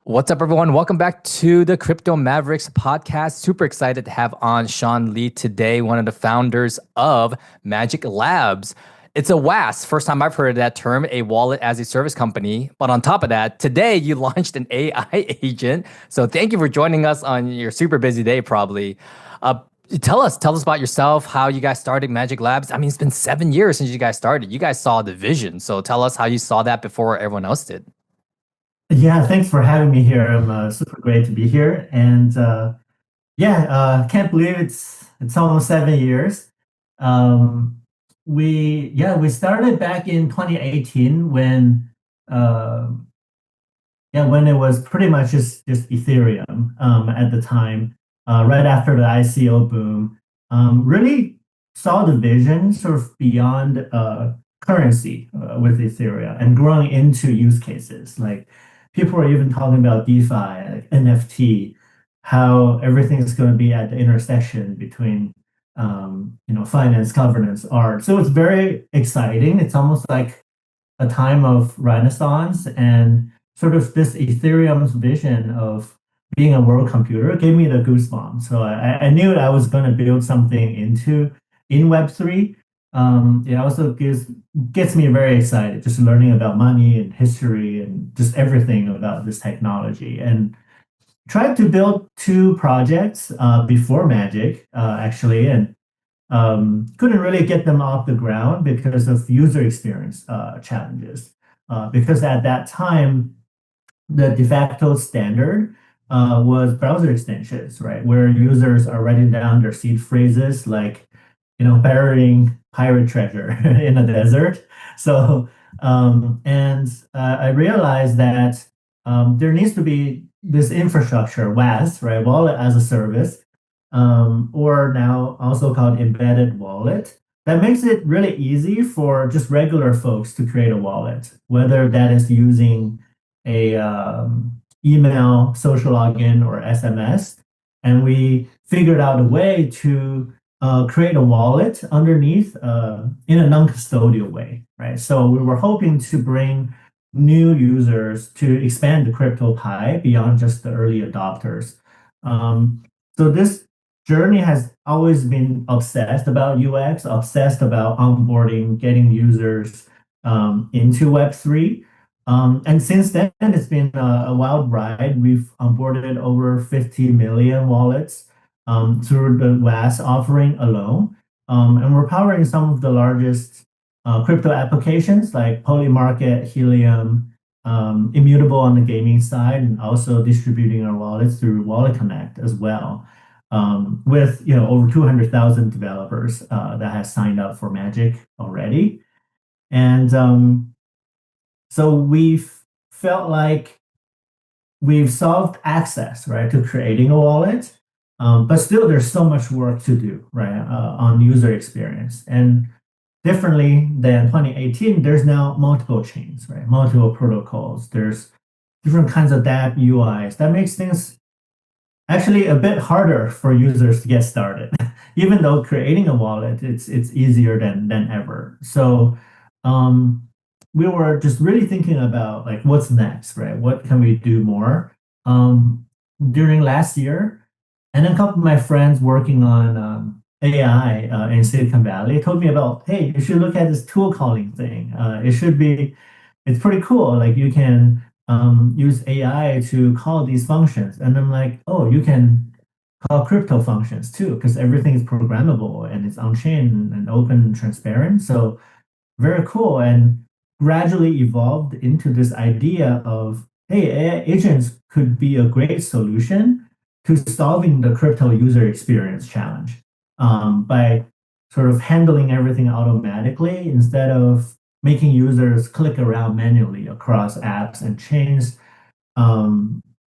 What's up, everyone? Welcome back to the Crypto Mavericks podcast. Super excited to have on Sean Lee today, one of the founders of Magic Labs. It's a WAS, first time I've heard of that term, a wallet as a service company. But on top of that, today you launched an AI agent. So thank you for joining us on your super busy day, probably. Uh, tell us about yourself, how you guys started Magic Labs. I mean, it's been 7 years since you guys started. You guys saw the vision. So tell us how you saw that before everyone else did. Yeah, thanks for having me here. I'm super great to be here, and can't believe it's almost 7 years. Um, we started back in 2018 when uh, when it was pretty much just Ethereum at the time, right after the ICO boom. Really saw the vision sort of beyond currency with Ethereum and growing into use cases. Like people are even talking about DeFi, like NFT, how everything is going to be at the intersection between finance, governance, art. So it's very exciting. It's almost like a time of renaissance, and sort of this Ethereum's vision of being a world computer gave me the goosebumps. So I knew that I was going to build something in Web3. It also gets me very excited just learning about money and history and just everything about this technology. And tried to build two projects before Magic, actually, and couldn't really get them off the ground because of user experience challenges. Because at that time, the de facto standard was browser extensions, right? Where users are writing down their seed phrases like, burying pirate treasure in a desert. So, I realized that there needs to be this infrastructure, WAS, right? Wallet as a service, or now also called embedded wallet. That makes it really easy for just regular folks to create a wallet, whether that is using a email, social login, or SMS. And we figured out a way to create a wallet underneath in a non-custodial way, right? So we were hoping to bring new users to expand the crypto pie beyond just the early adopters. So this journey has always been obsessed about UX, obsessed about onboarding, getting users into Web3. And since then, it's been a wild ride. We've onboarded over 50 million wallets through the WAS offering alone. And we're powering some of the largest crypto applications like Polymarket, Helium, Immutable on the gaming side, and also distributing our wallets through Wallet Connect as well. With over 200,000 developers that has signed up for Magic already. And so we've felt like we've solved access, right, to creating a wallet, but still there's so much work to do, right, on user experience. And differently than 2018, there's now multiple chains, right, multiple protocols. There's different kinds of dApp UIs. That makes things actually a bit harder for users to get started. Even though creating a wallet, it's easier than ever. So we were just really thinking about like what's next, right? What can we do more? During last year, and then a couple of my friends working on AI in Silicon Valley told me about, hey, you should look at this tool calling thing. It's pretty cool. Like you can use AI to call these functions. And I'm like, oh, you can call crypto functions too, because everything is programmable and it's on-chain and open and transparent. So very cool. And gradually evolved into this idea of, hey, AI agents could be a great solution to solving the crypto user experience challenge by sort of handling everything automatically instead of making users click around manually across apps and chains,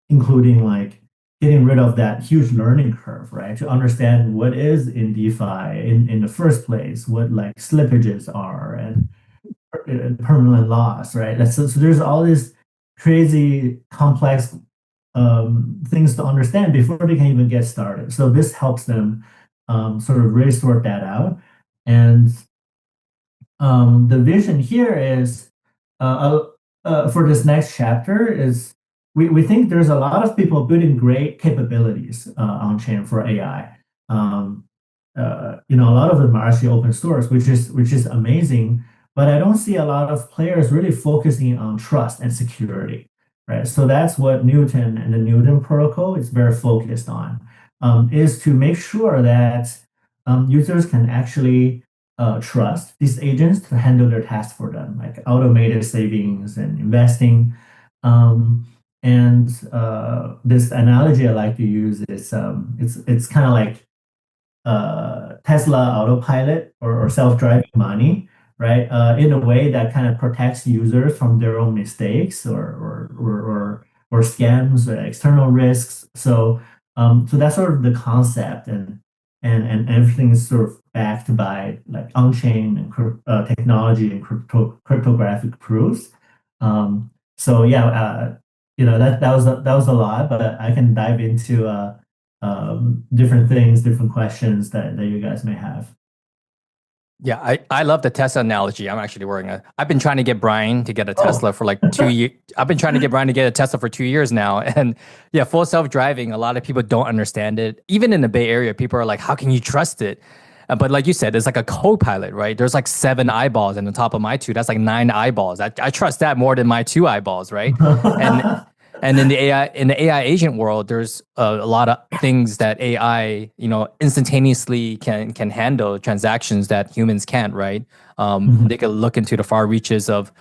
including like getting rid of that huge learning curve, right? To understand what is in DeFi in the first place, what like slippages are and permanent loss, right? So there's all these crazy complex things to understand before they can even get started. So this helps them sort of really sort that out. And the vision here is for this next chapter is we think there's a lot of people building great capabilities on chain for AI. Um, a lot of them are actually open source, which is amazing. But I don't see a lot of players really focusing on trust and security, right? So that's what Newton and the Newton protocol is very focused on, is to make sure that users can actually trust these agents to handle their tasks for them, like automated savings and investing. Um, and this analogy I like to use is it's kind of like Tesla autopilot or self-driving money, right? In a way that kind of protects users from their own mistakes or scams or external risks. So that's sort of the concept, and everything is sort of backed by like on-chain and technology and cryptographic proofs. So yeah, that was a lot, but I can dive into different things, different questions that you guys may have. Yeah, I love the Tesla analogy. I've been trying to get Brian to get a Oh, Tesla for like 2 years. I've been trying to get Brian to get a Tesla for 2 years now. And yeah, full self-driving, a lot of people don't understand it. Even in the Bay Area, people are like, how can you trust it? But like you said, it's like a co-pilot, right? There's like seven eyeballs and on top of my two, that's like nine eyeballs. I trust that more than my two eyeballs, right? And and in the AI agent world, there's a lot of things that AI, instantaneously can handle transactions that humans can't, right? Mhm. They could look into the far reaches of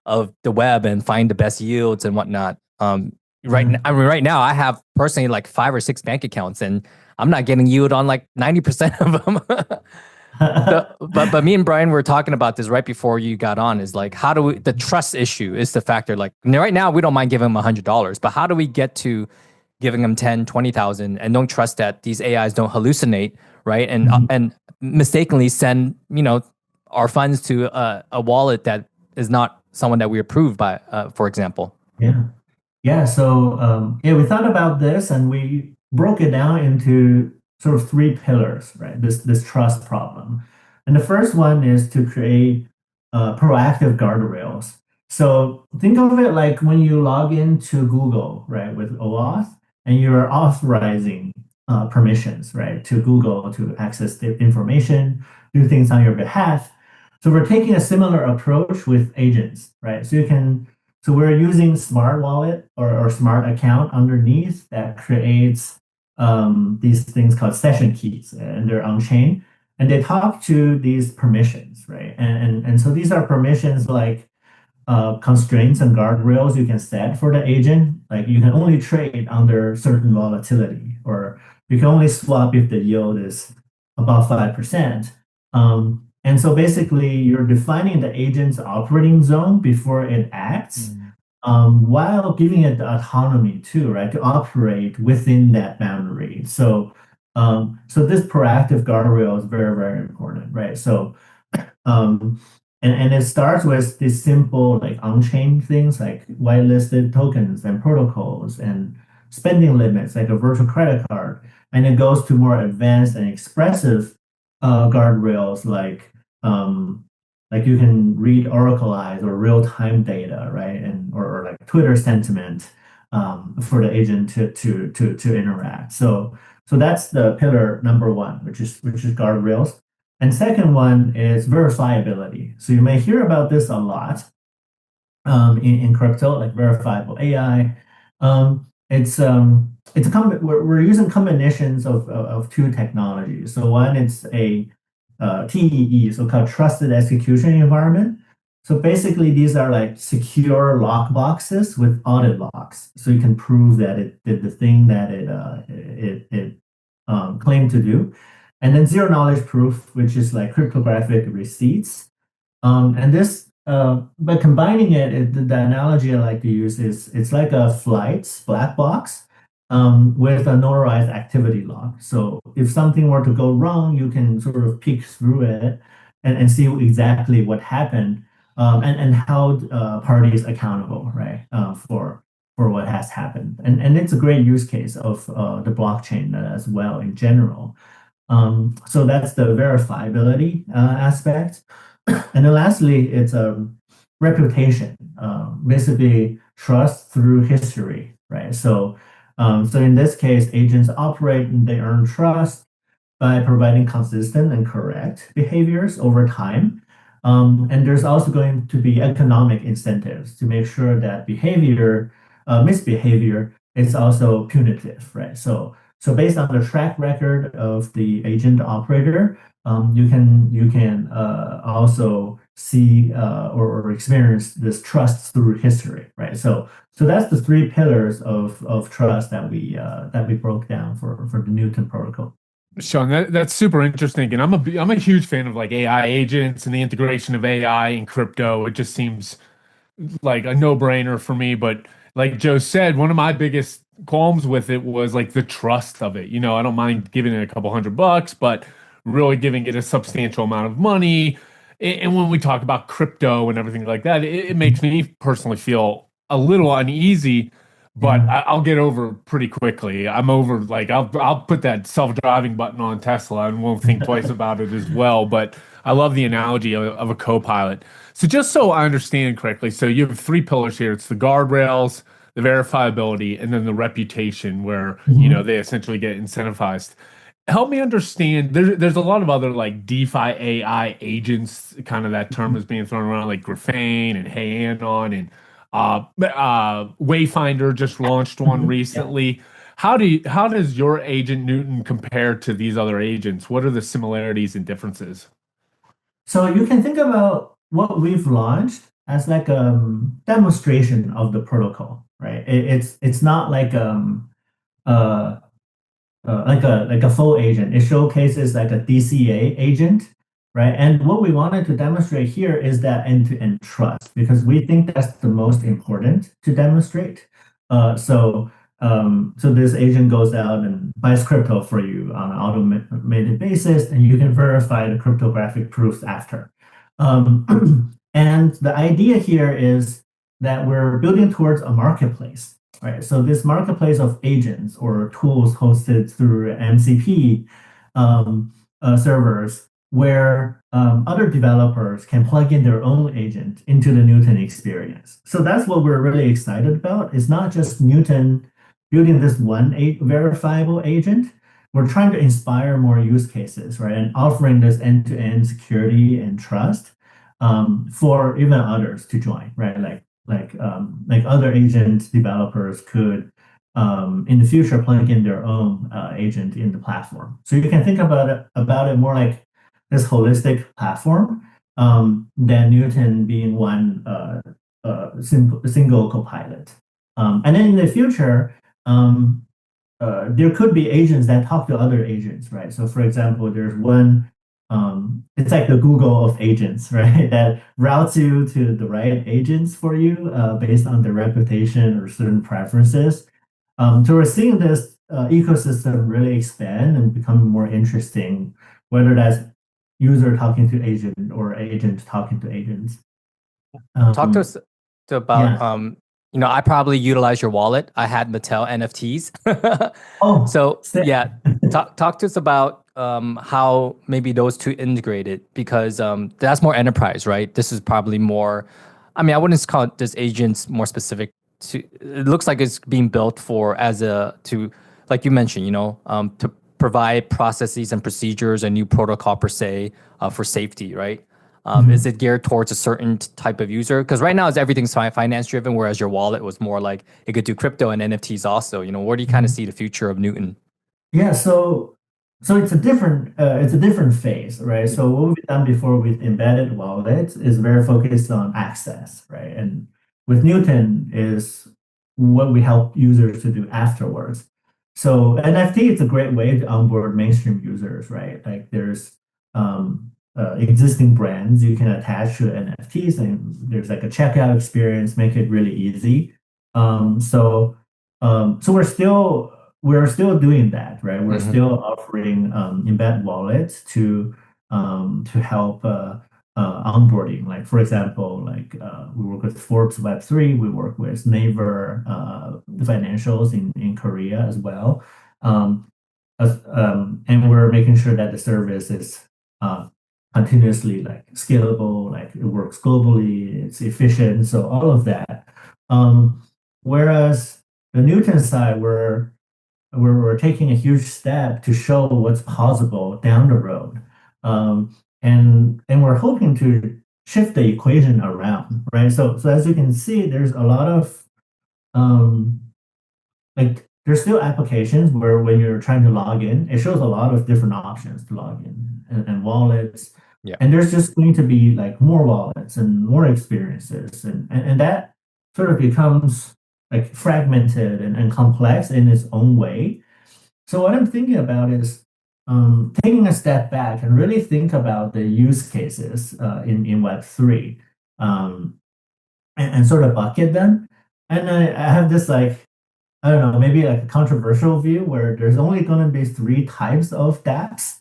the web and find the best yields and whatnot. Yeah. Right now, I have personally like five or six bank accounts, and I'm not getting yield on like 90% of them. But me and Brian were talking about this right before you got on. Is like, how do we? The trust issue is the factor. Like right now, we don't mind giving them $100, but how do we get to giving them 10, 20,000, and don't trust that these AIs don't hallucinate, right? Mhm. And mistakenly send our funds to a wallet that is not someone that we approved by, for example. Yeah. Yeah, so yeah, we thought about this and we broke it down into sort of three pillars, right? This trust problem. And the first one is to create proactive guardrails. So think of it like when you log into Google, right, with OAuth, and you're authorizing permissions, right, to Google to access the information, do things on your behalf. So we're taking a similar approach with agents, right? So we're using smart wallet or smart account underneath that creates these things called session keys, and they're on chain, and they talk to these permissions, right? And so these are permissions like constraints and guardrails you can set for the agent. Like you can only trade under certain volatility, or you can only swap if the yield is above 5%. And so basically, you're defining the agent's operating zone before it acts, Mm. while giving it the autonomy too, right, to operate within that boundary. So this proactive guardrail is very, very important, right? Um, and it starts with these simple like on-chain things like whitelisted tokens and protocols and spending limits like a virtual credit card. And it goes to more advanced and expressive guardrails like you can read Oracle eyes or real-time data, right? And or like Twitter sentiment for the agent to interact. So that's the pillar number one, which is guardrails. And second one is verifiability. So you may hear about this a lot in crypto, like verifiable AI. It's we're using combinations of two technologies. So one is a TEE, so called trusted execution environment. So basically, these are like secure lock boxes with audit locks, so you can prove that it did the thing that it claimed to do. And then zero knowledge proof, which is like cryptographic receipts. And this, by combining the analogy I like to use is it's like a flight black box with a notarized activity log. So if something were to go wrong, you can sort of peek through it and see exactly what happened, and how parties accountable, right, for what has happened. And it's a great use case of the blockchain as well in general. So that's the verifiability aspect. And then lastly, it's a reputation, basically trust through history. right? So in this case, agents operate and they earn trust by providing consistent and correct behaviors over time. And there's also going to be economic incentives to make sure that misbehavior is also punitive, right? So based on the track record of the agent operator, you can also see or experience this trust through history, right? So that's the three pillars of trust that we broke down for the Newton protocol. Sean, that's super interesting, and I'm a huge fan of like AI agents and the integration of AI and crypto. It just seems like a no-brainer for me. But like Joe said, one of my biggest qualms with it was like the trust of it. I don't mind giving it a couple $100, but really giving it a substantial amount of money. And when we talk about crypto and everything like that, it makes me personally feel a little uneasy. But Yeah. I'll get over pretty quickly. I'm over like I'll put that self-driving button on Tesla and won't think twice about it as well. But I love the analogy of a co-pilot. So just so I understand correctly, so you have three pillars here. It's the guardrails, the verifiability, and then the reputation where, Mhm. they essentially get incentivized. Help me understand. There's a lot of other like DeFi AI agents, kind of that term is being thrown around, like Grafane and Heyanon and Wayfinder just launched one Mhm. Yeah. recently. How does your agent Newton compare to these other agents? What are the similarities and differences? So you can think about what we've launched as like a demonstration of the protocol, right? It's not uh, like a full agent. It showcases like a DCA agent, right? And what we wanted to demonstrate here is that end-to-end trust because we think that's the most important to demonstrate. So this agent goes out and buys crypto for you on an automated basis, and you can verify the cryptographic proofs after. And the idea here is that we're building towards a marketplace. Right. So this marketplace of agents or tools hosted through MCP servers where other developers can plug in their own agent into the Newton experience. So that's what we're really excited about. It's not just Newton building this one verifiable agent. We're trying to inspire more use cases, right? And offering this end-to-end security and trust for even others to join, right? Like other agent developers could in the future plug in their own agent in the platform. So you can think about it more like this holistic platform than Newton being one single copilot. And then in the future, there could be agents that talk to other agents, right? So for example, there's one, it's like the Google of agents, right? That routes you to the right agents for you based on their reputation or certain preferences. So we're seeing this ecosystem really expand and become more interesting, whether that's user talking to agent or agent talking to agents. Talk to Um, us about, yeah. I probably utilize your wallet. I had Mattel NFTs. Oh, So yeah, talk to us about how maybe those two integrated because that's more enterprise, right? This is probably more, I mean, I wouldn't call it this agents more specific to, it looks like it's being built for like you mentioned, to provide processes and procedures, a new protocol per se, for safety, right? Is Mhm. it geared towards a certain type of user? Because right now it's everything's finance driven, whereas your wallet was more like it could do crypto and NFTs also. Where do you kind of Mhm. see the future of Newton? Yeah, so it's a different phase, right? So what we've done before with embedded wallets is very focused on access, right? And with Newton is what we help users to do afterwards. So NFT is a great way to onboard mainstream users, right? Like there's existing brands you can attach to NFTs, and there's like a checkout experience, make it really easy. So we're still doing that, right? We're Hmm. still offering embed wallets to help onboarding. Like for example, we work with Forbes Web3, we work with Naver financials in Korea as well. And we're making sure that the service is uh, continuously like scalable, like it works globally, it's efficient, so all of that. Whereas the Newton side, we're taking a huge step to show what's possible down the road. And we're hoping to shift the equation around, right? So as you can see, there's a lot of um, like there's still applications where when you're trying to log in, it shows a lot of different options to log in and wallets. Yeah. And there's just going to be like more wallets and more experiences. And that sort of becomes like fragmented and complex in its own way. So what I'm thinking about is taking a step back and really think about the use cases in Web3 um, and sort of bucket them. And I have this like I don't know, maybe like a controversial view where there's only going to be three types of dApps.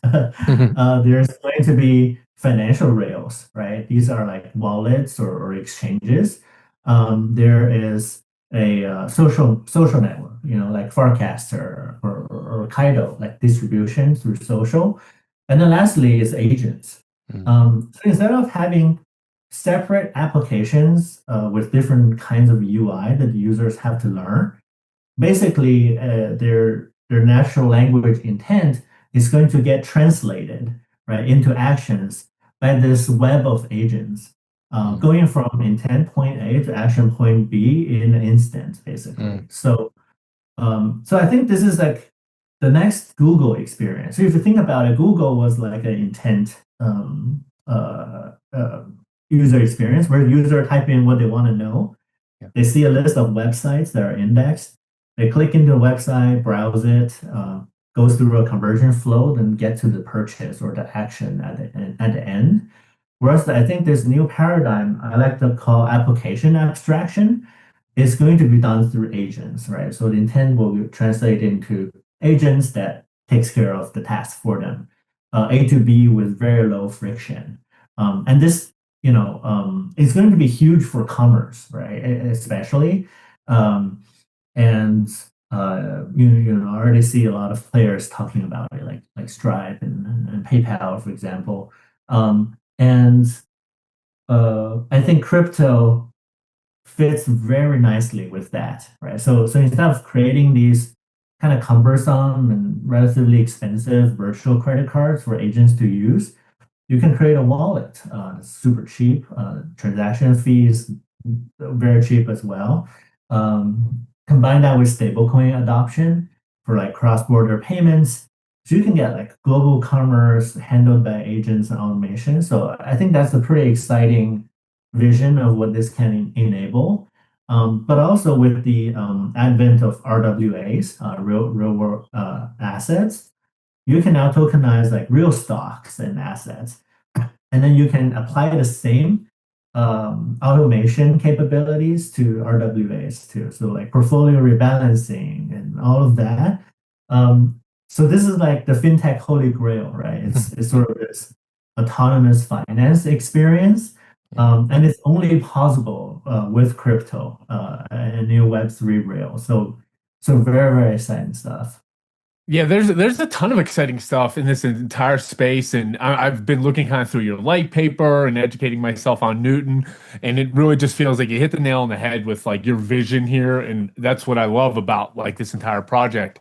There's going to be financial rails, right? These are like wallets or exchanges. There is a social network, like Farcaster or Kaido, like distribution through social. And then lastly is agents. So instead of having separate applications with different kinds of UI that users have to learn, basically their natural language intent is going to get translated right into actions by this web of agents going from intent point A to action point B in an instant, basically. So I think this is like the next Google experience. So if you think about it, Google was like an intent user experience where user type in what they want to know. Yeah. They see a list of websites that are indexed. They click into the website, browse it, goes through a conversion flow, then get to the purchase or the action at the end. Whereas I think this new paradigm I like to call application abstraction is going to be done through agents, right? So the intent will translate into agents that takes care of the task for them, A to B with very low friction. And this, is going to be huge for commerce, right? Especially. And I already see a lot of players talking about it, like Stripe and PayPal, for example. And I think crypto fits very nicely with that, right? So instead of creating these kind of cumbersome and relatively expensive virtual credit cards for agents to use, you can create a wallet. It's super cheap. Transaction fees very cheap as well. Combine that with stablecoin adoption for like cross-border payments. So you can get like global commerce handled by agents and automation. So I think that's a pretty exciting vision of what this can enable. But also with the advent of RWAs, real world assets, you can now tokenize like real stocks and assets. And then you can apply the same automation capabilities to RWAs too. So like portfolio rebalancing and all of that. So this is like the fintech holy grail, right? It's sort of this autonomous finance experience. And it's only possible with crypto and new Web3 rail. So very, very exciting stuff. Yeah, there's a ton of exciting stuff in this entire space, and I've been looking kind of through your light paper and educating myself on Newton, and it really just feels like you hit the nail on the head with like your vision here, and that's what I love about like this entire project.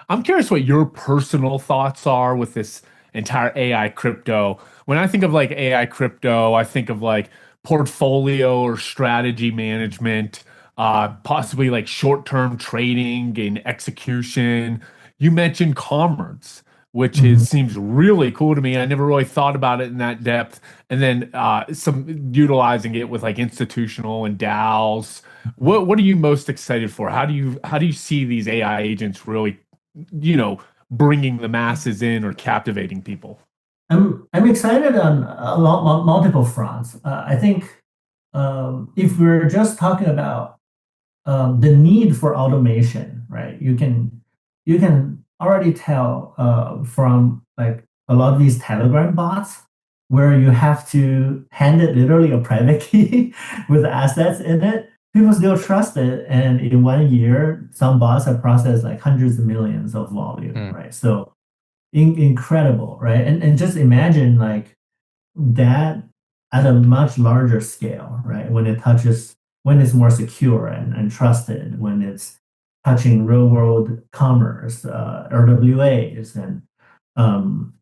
I'm curious what your personal thoughts are with this entire AI crypto. When I think of like AI crypto, I think of like portfolio or strategy management, possibly like short-term trading and execution. You mentioned commerce, which Mhm. is seems really cool to me. I never really thought about it in that depth. And then some utilizing it with like institutional and DAOs. What are you most excited for? How do you see these AI agents really, bringing the masses in or captivating people? I'm excited on multiple fronts. I think if we're just talking about the need for automation, right? You can already tell from like a lot of these Telegram bots where you have to hand it literally a private key with assets in it. People still trust it, and in 1 year, some bots have processed like hundreds of millions of volume, right? So incredible, right? And just imagine like that at a much larger scale, right? When it's more secure and trusted, when it's touching real world commerce, RWAs, and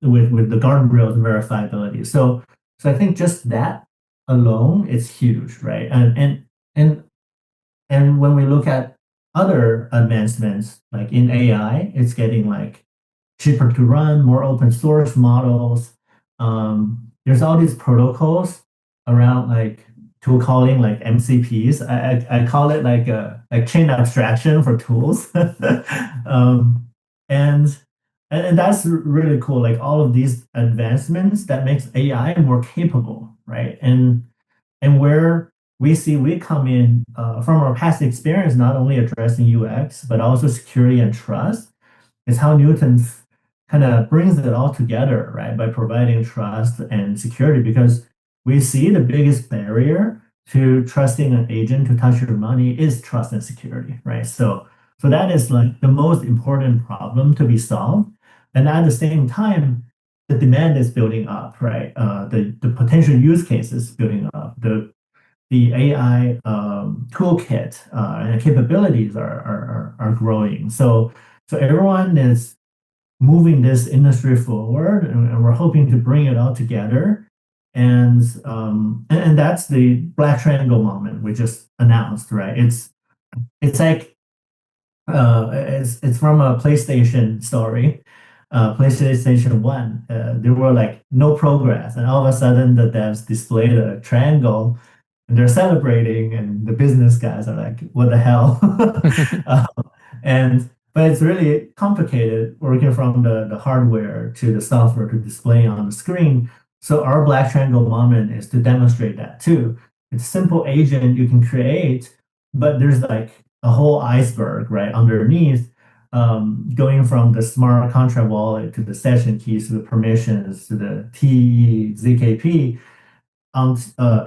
with the guardrails and verifiability. So I think just that alone is huge, right? And and when we look at other advancements, like in AI, it's getting like cheaper to run, more open source models. There's all these protocols around like tool calling, like MCPs. I call it like a like chain abstraction for tools. um, and and that's really cool. Like all of these advancements that makes AI more capable, right? And where we come in from our past experience, not only addressing UX but also security and trust, is how Newton kind of brings it all together, right? By providing trust and security, because we see the biggest barrier to trusting an agent to touch your money is trust and security, right? So that is like the most important problem to be solved. And at the same time, the demand is building up, right? The potential use cases building up. The AI toolkit and capabilities are growing. So everyone is moving this industry forward, and we're hoping to bring it all together. And that's the Black Triangle moment we just announced, right? It's like it's from a PlayStation story, PlayStation 1. There were like no progress, and all of a sudden the devs displayed a triangle and they're celebrating, and the business guys are like, "What the hell?" And but it's really complicated working from the hardware to the software to display on the screen. So our Black Triangle moment is to demonstrate that too. It's a simple agent you can create, but there's like a whole iceberg right underneath, going from the smart contract wallet to the session keys to the permissions to the TZKP on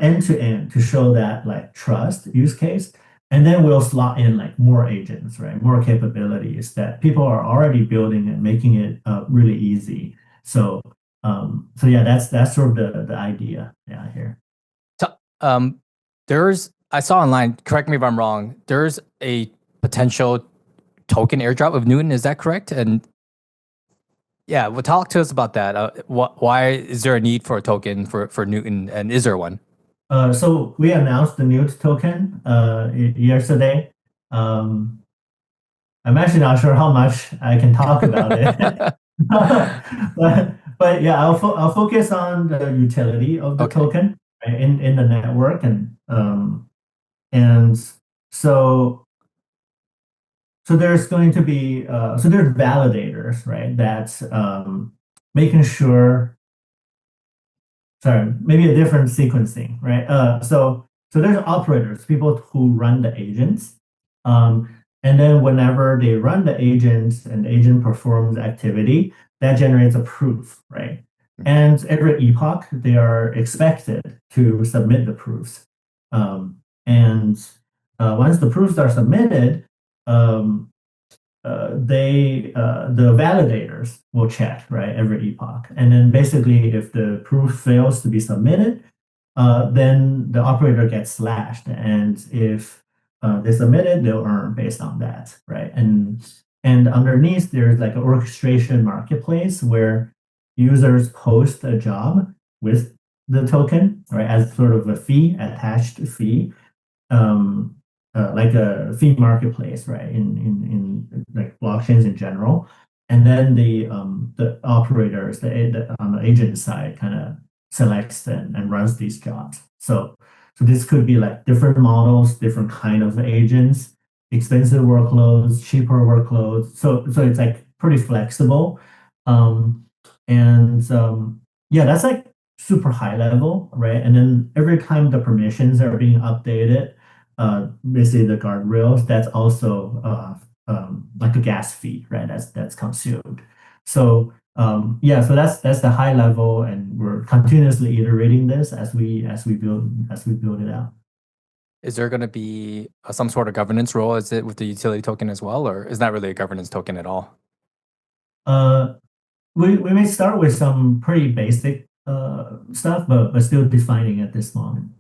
end to end to show that like trust use case. And then we'll slot in like more agents, right? More capabilities that people are already building and making it really easy. So yeah, that's sort of the idea, yeah, here. So, I saw online, correct me if I'm wrong, there's a potential token airdrop of Newton, is that correct? And yeah, well, talk to us about that. Why is there a need for a token for Newton, and is there one? So we announced the Newt token yesterday. Um, I'm actually not sure how much I can talk about it. But yeah, I'll focus on the utility of the Okay. token, right, in the network. And so there's going to be so there's validators, right, that's making sure, sorry, maybe a different sequencing, right? So there's operators, people who run the agents. And then whenever they run the agents and the agent performs activity, that generates a proof, right? And every epoch, they are expected to submit the proofs. And once the proofs are submitted, um, the validators will check, right, every epoch. And then basically if the proof fails to be submitted, then the operator gets slashed. And if they submit it, they'll earn based on that, right? And underneath there's like an orchestration marketplace where users post a job with the token, right, as sort of a fee, attached fee. um, like a fee marketplace, right? In like blockchains in general, and then the operators, on the agent side, kind of selects and runs these jobs. So this could be like different models, different kind of agents, expensive workloads, cheaper workloads. So it's like pretty flexible, and yeah, that's like super high level, right? And then every time the permissions are being updated, basically the guardrails, that's also like a gas fee, right? That's consumed. So yeah, so that's the high level, and we're continuously iterating this as we build it out. Is there going to be some sort of governance role? Is it with the utility token as well, or is that really a governance token at all? Uh, we may start with some pretty basic stuff, but still defining at this moment.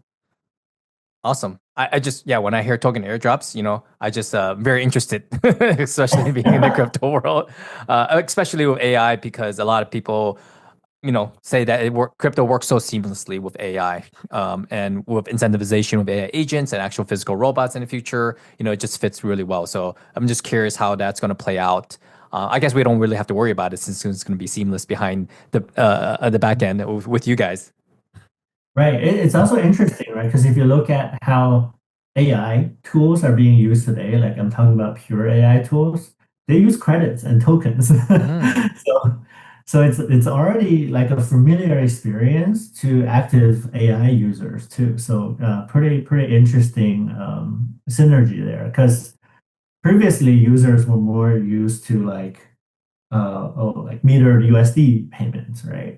Awesome. I just, yeah, when I hear token airdrops, I just very interested, especially being in the crypto world, especially with AI, because a lot of people, say that crypto works so seamlessly with AI, and with incentivization with AI agents and actual physical robots in the future, it just fits really well. So I'm just curious how that's going to play out. I guess we don't really have to worry about it since it's going to be seamless behind the back end with you guys. Right. It's also interesting, right? Because if you look at how AI tools are being used today, like I'm talking about pure AI tools, they use credits and tokens. Mm. So, so it's already like a familiar experience to active AI users too. So pretty interesting synergy there. Because previously users were more used to like metered USD payments, right?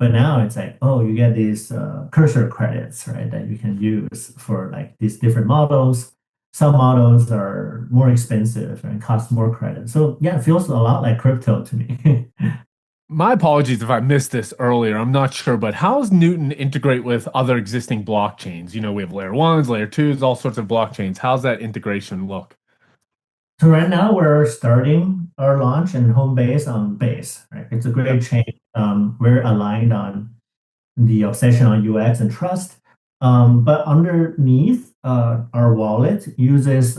But now it's like, oh, you get these cursor credits, right, that you can use for like these different models. Some models are more expensive and cost more credit. So yeah, it feels a lot like crypto to me. My apologies if I missed this earlier. I'm not sure, but how does Newton integrate with other existing blockchains? We have layer ones, layer twos, all sorts of blockchains. How's that integration look? So right now we're starting our launch and home base on Base, right? It's a great Yep. chain. We're aligned on the obsession on UX and trust. But underneath, our wallet uses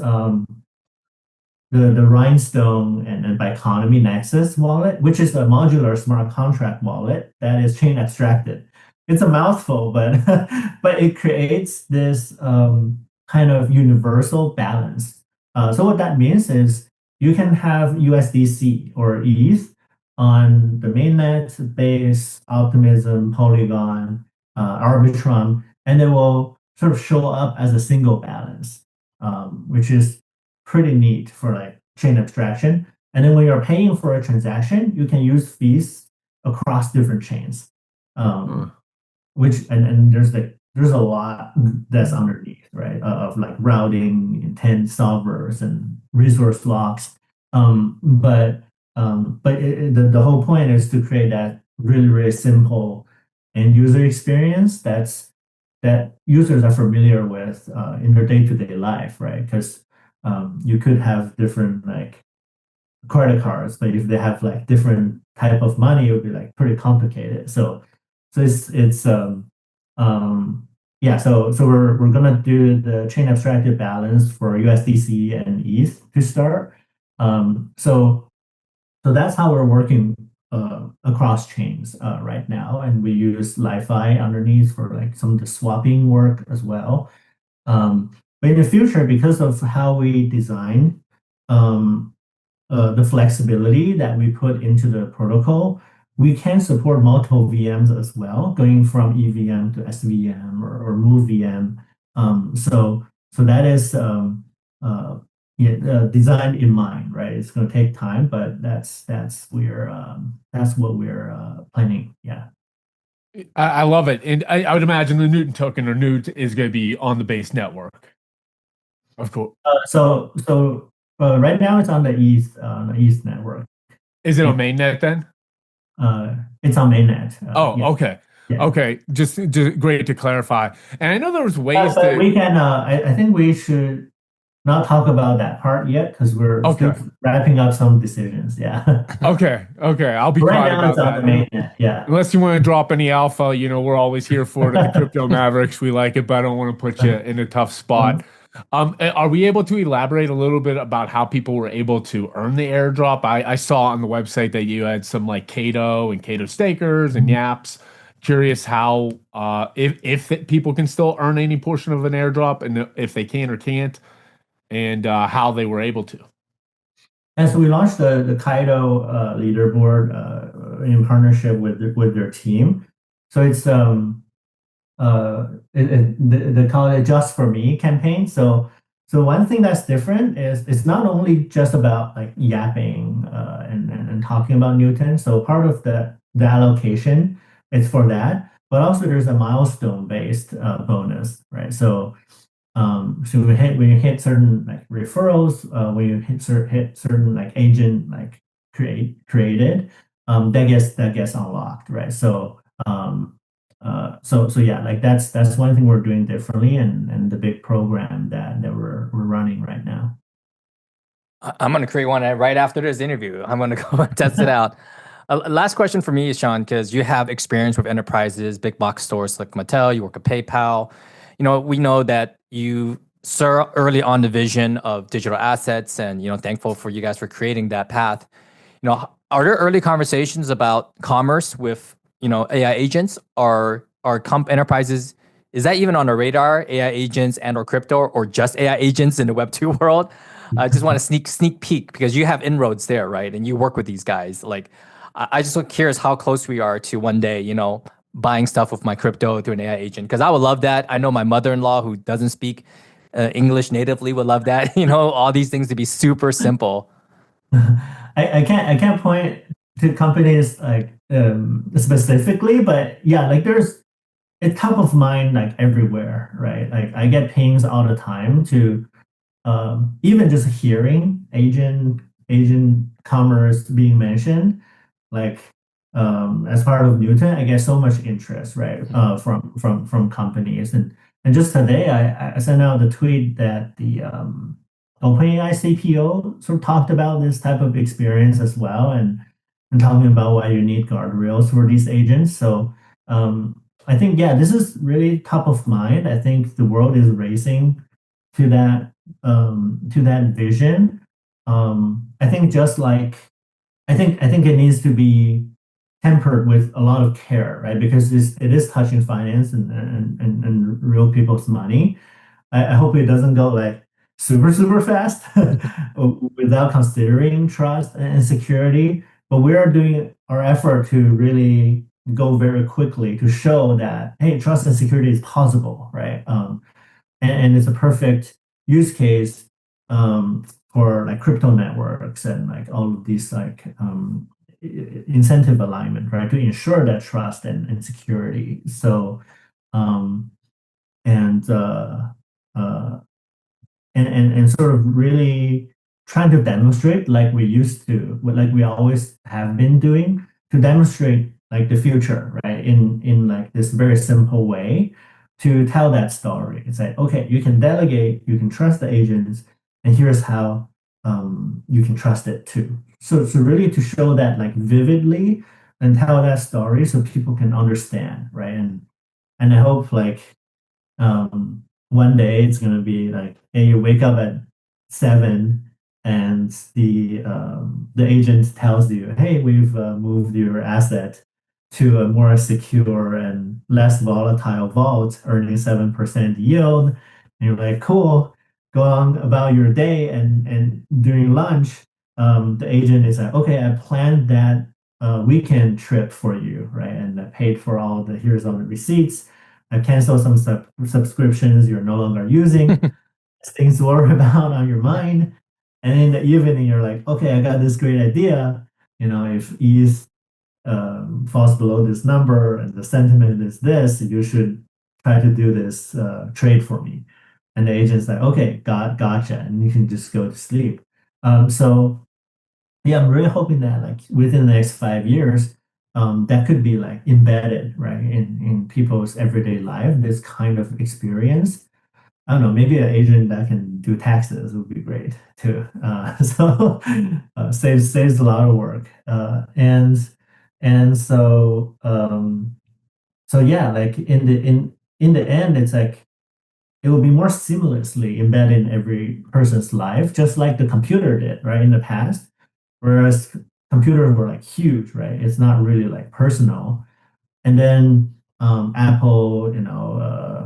the Rhinestone and Biconomy Nexus wallet, which is a modular smart contract wallet that is chain abstracted. It's a mouthful, but but it creates this kind of universal balance. So what that means is you can have USDC or ETH on the mainnet, Base, Optimism, Polygon, Arbitrum, and it will sort of show up as a single balance, which is pretty neat for like chain abstraction. And then when you're paying for a transaction, you can use fees across different chains. Huh. And there's a lot that's underneath, right? Of like routing, intent solvers, and resource locks. The whole point is to create that really simple end user experience that users are familiar with in their day-to-day life, right? Because you could have different like credit cards, but if they have like different type of money, it would be like pretty complicated. So it's yeah. So we're gonna do the chain abstracted balance for USDC and ETH to start. So that's how we're working across chains right now, and we use LiFi underneath for like some of the swapping work as well. But in the future, because of how we design um, the flexibility that we put into the protocol, we can support multiple VMs as well, going from EVM to SVM or move VM. So that is yeah, designed in mind, right? It's going to take time, but that's what we're planning. Yeah. I love it. And I would imagine the Newton token or Newt is going to be on the base network. Of course. Right now it's on the East network. Is it Yeah. on mainnet then? It's on mainnet. Oh, Yeah. okay. Yeah. Okay. Just great to clarify. And I know there was ways But to, we can. I think we should not talk about that part yet because we're still okay. wrapping up some decisions. Yeah. Okay. Okay. I'll be Right quiet now it's about on the that. mainnet. Yeah. Unless you want to drop any alpha, we're always here for it at the Crypto Mavericks. We like it, but I don't want to put you in a tough spot. Are we able to elaborate a little bit about how people were able to earn the airdrop? I saw on the website that you had some like Cato and Cato stakers and Yaps. Curious how if people can still earn any portion of an airdrop and if they can or can't, and how they were able to. And so we launched the Kaido leaderboard in partnership with their team. So it's they call it Just for Me campaign. So one thing that's different is it's not only just about like yapping and talking about Newton. So part of the allocation is for that, but also there's a milestone based bonus, right? So when you hit certain like referrals, when you hit certain like agent like created, that gets unlocked, right? So So yeah, like that's one thing we're doing differently, and the big program that we're running right now. I'm going to create one right after this interview. I'm going to go and test it out. Last question for me, Sean, because you have experience with enterprises, big box stores like Mattel, you work at PayPal. We know that you saw early on the vision of digital assets, and thankful for you guys for creating that path. Are there early conversations about commerce with AI agents? Are enterprises, is that even on the radar? AI agents and or crypto, or just AI agents in the Web 2 world? I just want to sneak peek because you have inroads there, right? And you work with these guys. Like, I just look curious how close we are to one day, buying stuff with my crypto through an AI agent. Because I would love that. I know my mother-in-law who doesn't speak English natively would love that. All these things to be super simple. I can't point to companies like specifically, but yeah, like it's top of mind like everywhere, right? Like I get pings all the time to even just hearing Asian commerce being mentioned, like as part of Newton, I get so much interest, right? From companies, and just today I sent out the tweet that the OpenAI CPO sort of talked about this type of experience as well, and talking about why you need guardrails for these agents. So I think yeah, this is really top of mind. I think the world is racing to that vision. I think just like I think it needs to be tempered with a lot of care, right? Because it is touching finance and real people's money. I hope it doesn't go like super fast without considering trust and security. But we are doing our effort to really go very quickly to show that hey, trust and security is possible, right? And it's a perfect use case for like crypto networks and like all of these like incentive alignment, right? To ensure that trust and security. So um, and uh, and sort of really trying to demonstrate like we used to, like we always have been doing, to demonstrate like the future, right? In like this very simple way to tell that story. It's like, okay, you can delegate, you can trust the agents, and here's how you can trust it too. So really to show that like vividly and tell that story so people can understand, right? And I hope like one day it's gonna be like, hey, you wake up at 7 and the agent tells you, hey, we've moved your asset to a more secure and less volatile vault, earning 7% yield. And you're like, cool, go on about your day. And during lunch, the agent is like, okay, I planned that weekend trip for you, right? And I paid for all the, here's all the receipts. I cancel some subscriptions you're no longer using, things to worry about on your mind. And in the evening, you're like, okay, I got this great idea. If ETH falls below this number and the sentiment is this, you should try to do this trade for me. And the agent's like, okay, gotcha. And you can just go to sleep. So yeah, I'm really hoping that like within the next 5 years, that could be like embedded, right, in people's everyday life, this kind of experience. I don't know, maybe an agent that can do taxes would be great too. So saves a lot of work. And so yeah, like in the end, it's like it will be more seamlessly embedded in every person's life, just like the computer did, right, in the past. Whereas computers were like huge, right? It's not really like personal. And then Apple,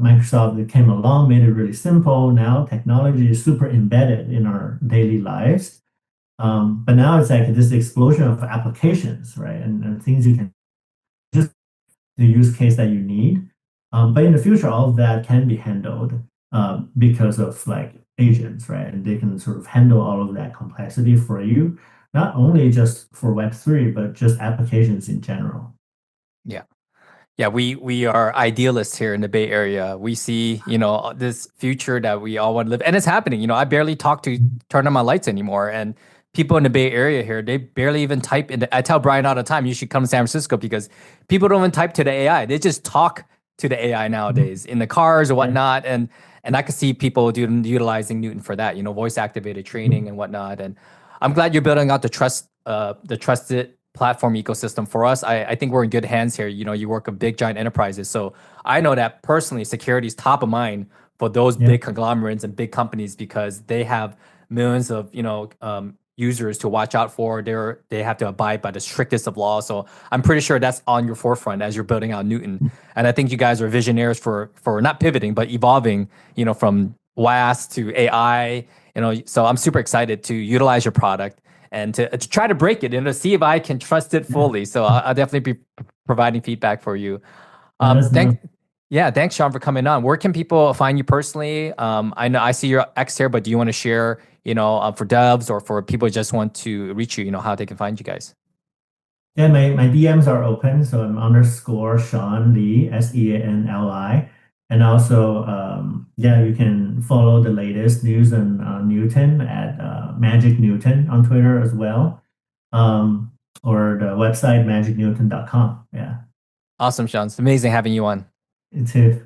Microsoft, they came along, made it really simple. Now technology is super embedded in our daily lives. But now it's like this explosion of applications, right? And things you can just the use case that you need. But in the future, all of that can be handled because of like agents, right? And they can sort of handle all of that complexity for you, not only just for Web3, but just applications in general. Yeah. Yeah, we are idealists here in the Bay Area. We see, this future that we all want to live, and it's happening. I barely talk to turn on my lights anymore, and people in the Bay Area here, they barely even type in the, I tell Brian all the time, you should come to San Francisco because people don't even type to the AI. They just talk to the AI Mhm. nowadays in the cars or Yeah. whatnot. And I can see people utilizing Newton for that, voice activated training and whatnot. And I'm glad you're building out the trusted platform ecosystem for us. I think we're in good hands here. You work with big giant enterprises. So I know that personally security is top of mind for those Yeah. big conglomerates and big companies because they have millions of users to watch out for. They have to abide by the strictest of laws. So I'm pretty sure that's on your forefront as you're building out Newton. And I think you guys are visionaries for not pivoting but evolving, from WAS to AI. So I'm super excited to utilize your product and to try to break it and to see if I can trust it Yeah. fully. So I'll definitely be providing feedback for you. Let us know. Yeah, thanks, Sean, for coming on. Where can people find you personally? I know I see your X here, but do you want to share, for devs or for people who just want to reach you, how they can find you guys? Yeah, my DMs are open, so I'm underscore Sean Lee, Seanli. And also, yeah, you can follow the latest news on Newton at Magic Newton on Twitter as well, or the website magicnewton.com. Yeah, Awesome, Sean. It's amazing having you on. it's it.